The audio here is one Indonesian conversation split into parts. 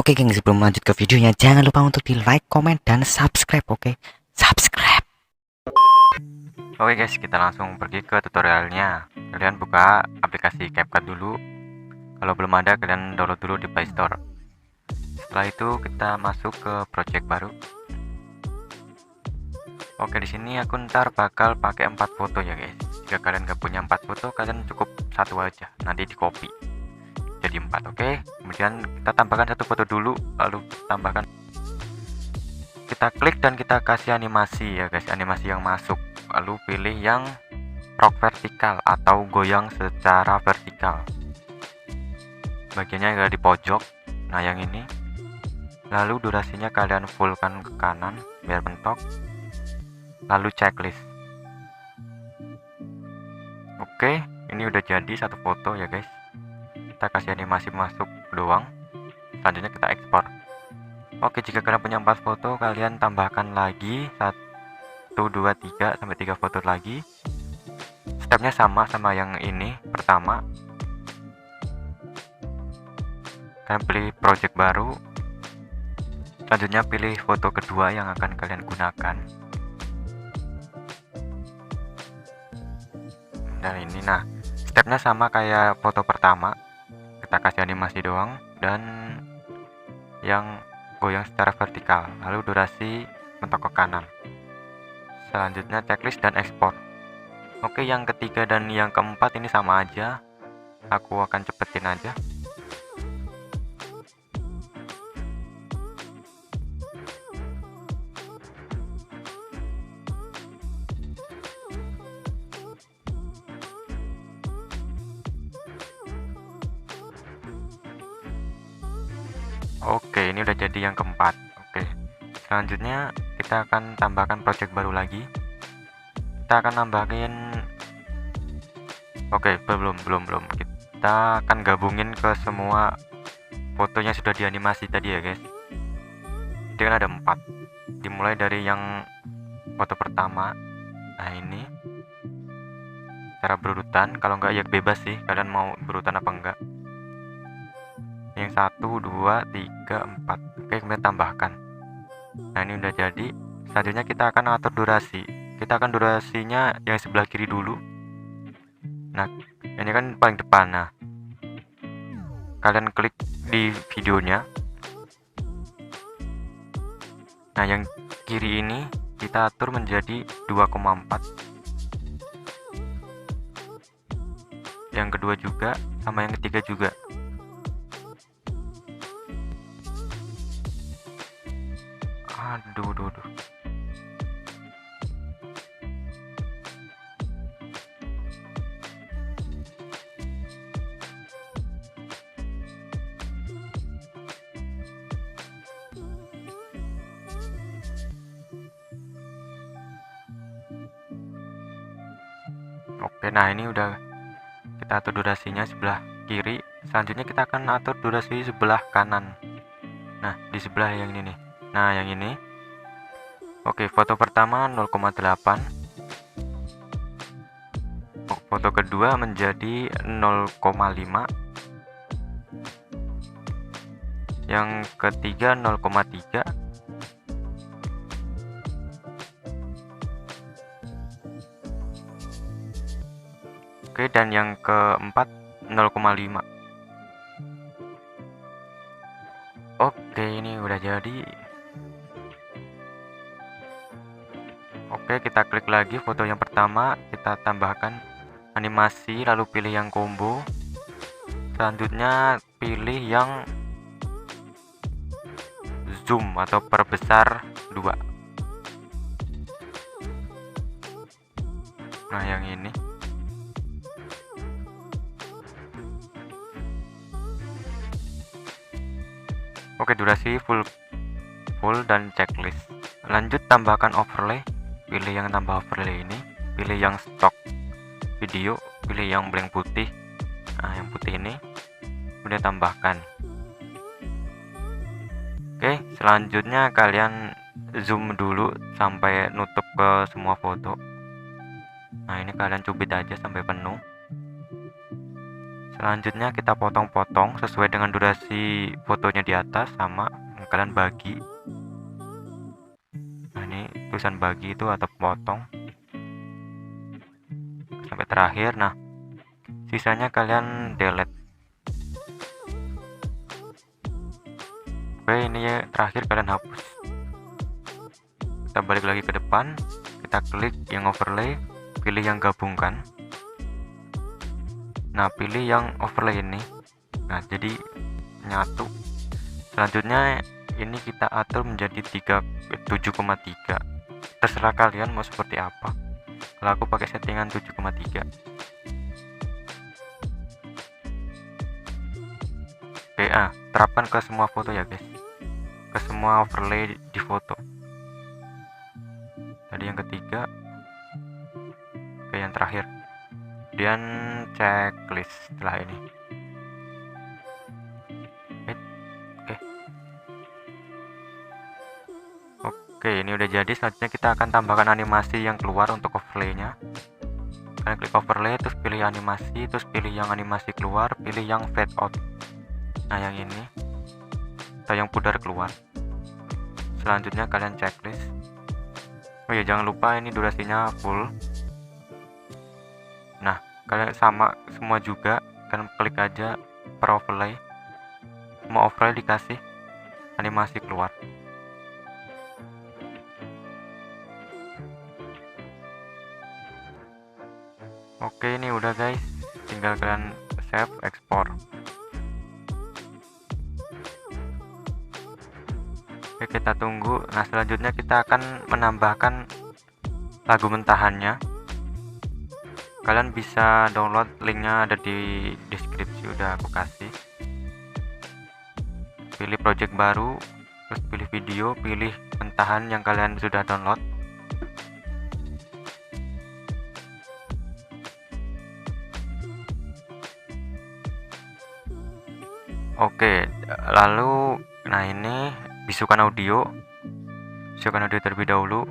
Oke geng, sebelum lanjut ke videonya, jangan lupa untuk di like, komen, dan subscribe. Oke, subscribe. Oke guys, kita langsung pergi ke tutorialnya. Kalian buka aplikasi CapCut dulu. Kalau belum ada, kalian download dulu di Play Store. Setelah itu kita masuk ke project baru. Oke, di sini aku ntar bakal pakai 4 foto ya guys. Jika kalian gak punya 4 foto, kalian cukup satu aja. Nanti di copy jadi 4. Oke, kemudian kita tambahkan satu foto dulu, lalu tambahkan. Kita klik dan kita kasih animasi ya guys, animasi yang masuk. Lalu pilih yang rock vertikal atau goyang secara vertikal. Bagiannya ada di pojok. Nah, yang ini. Lalu durasinya kalian fullkan ke kanan biar mentok. Lalu checklist. Oke, ini udah jadi satu foto ya guys. Kita kasih animasi masuk doang. Selanjutnya kita ekspor. Oke, jika kalian punya 4 foto, kalian tambahkan lagi 1, 2, 3 sampai 3 foto lagi. Stepnya sama yang ini. Pertama, kalian pilih project baru. Selanjutnya pilih foto kedua yang akan kalian gunakan. Dan ini, nah, stepnya sama kayak foto pertama. Kita kasih animasi doang dan yang goyang secara vertikal. Lalu durasi mentok ke kanan. Selanjutnya checklist dan ekspor. Oke, yang ketiga dan yang keempat ini sama aja. Aku akan cepetin aja. Oke, ini udah jadi yang keempat. Oke, selanjutnya kita akan tambahkan project baru lagi. Kita akan nambahin. Oke, belum. Kita akan gabungin ke semua fotonya sudah dianimasi tadi ya guys. Jadi kan ada 4. Dimulai dari yang foto pertama. Nah, ini cara berurutan. Kalau enggak ya bebas sih, kalian mau berurutan apa enggak. Yang 1, 2, 3, 4. Oke, kemudian tambahkan. Nah, ini udah jadi. Selanjutnya kita akan atur durasi. Kita akan durasinya yang sebelah kiri dulu. Nah, ini kan paling depan. Nah, kalian klik di videonya. Nah, yang kiri ini kita atur menjadi 2,4. Yang kedua juga, sama yang ketiga juga. Aduh. Oke, nah ini udah kita atur durasinya sebelah kiri. Selanjutnya kita akan atur durasi sebelah kanan. Nah, di sebelah yang ini nih. Nah, yang ini. Oke, foto pertama 0,8. Foto kedua menjadi 0,5. Yang ketiga 0,3. Oke, dan yang keempat 0,5. Oke, ini udah jadi. Oke, kita klik lagi foto yang pertama, kita tambahkan animasi, lalu pilih yang combo. Selanjutnya pilih yang zoom atau perbesar 2. Nah, yang ini. Oke, durasi full dan checklist. Lanjut tambahkan overlay. Pilih yang tambah overlay ini, pilih yang stock video, pilih yang blank putih. Nah, yang putih ini kemudian tambahkan. Oke, selanjutnya kalian zoom dulu sampai nutup ke semua foto. Nah, ini kalian cubit aja sampai penuh. Selanjutnya kita potong-potong sesuai dengan durasi fotonya di atas, sama kalian bagi. Nah, ini tulisan bagi itu atau potong sampai terakhir. Nah, sisanya kalian delete. Oke, ini ya terakhir kalian hapus. Kita balik lagi ke depan, kita klik yang overlay, pilih yang gabungkan. Nah, pilih yang overlay ini. Nah, jadi nyatu. Selanjutnya ini kita atur menjadi 7,3. Terserah kalian mau seperti apa. Kalau aku pakai settingan 7,3. Oke, terapkan ke semua foto ya guys, ke semua overlay di foto. Tadi yang ketiga, oke yang terakhir. Kemudian checklist setelah ini. Oke, ini udah jadi. Selanjutnya kita akan tambahkan animasi yang keluar untuk overlaynya. Kalian klik overlay, terus pilih animasi, terus pilih yang animasi keluar, pilih yang fade out. Nah, yang ini atau yang pudar keluar. Selanjutnya kalian checklist. Oh ya, jangan lupa ini durasinya full. Nah, kalian sama semua juga, kalian klik aja per overlay. Mau overlay dikasih animasi keluar. Oke, ini udah guys, tinggal kalian save, ekspor. Oke, kita tunggu. Nah, selanjutnya kita akan menambahkan lagu mentahannya. Kalian bisa download, linknya ada di deskripsi, udah aku kasih. Pilih project baru, terus pilih video, pilih mentahan yang kalian sudah download. Oke, lalu nah ini bisukan audio terlebih dahulu.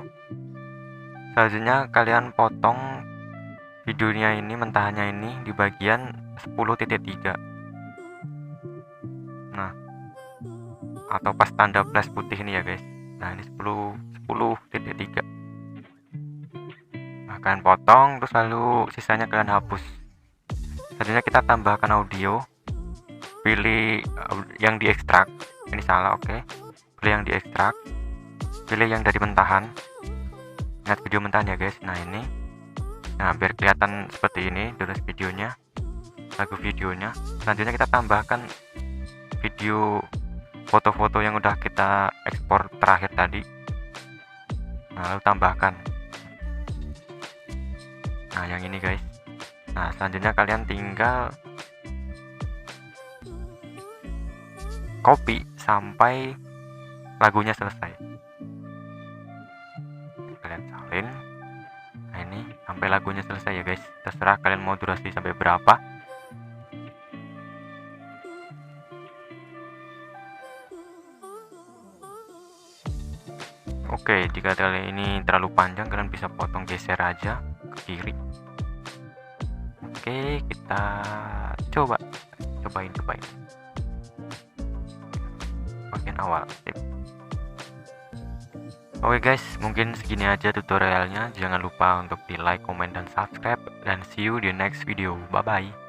Selanjutnya kalian potong videonya ini, mentahannya ini di bagian 10.3. Nah, atau pas tanda flash putih ini ya guys. Nah, ini 10.3. Nah, kalian potong, terus lalu sisanya kalian hapus. Selanjutnya kita tambahkan audio. Pilih yang diekstrak. Ini salah, oke. Pilih yang diekstrak. Pilih yang dari mentahan. Ingat video mentahan ya guys. Nah, ini. Nah, biar kelihatan seperti ini durasi videonya, lagu videonya. Selanjutnya kita tambahkan video foto-foto yang udah kita ekspor terakhir tadi. Nah, lalu tambahkan. Nah, yang ini guys. Nah, selanjutnya kalian tinggal copy sampai lagunya selesai. Kalian salin. Nah, ini sampai lagunya selesai ya guys. Terserah kalian mau durasi sampai berapa. Oke, jika kalian ini terlalu panjang, kalian bisa potong, geser aja ke kiri. Oke, kita cobain bagian awal. Oke guys, mungkin segini aja tutorialnya. Jangan lupa untuk di like, comment, dan subscribe, dan see you di next video. Bye bye.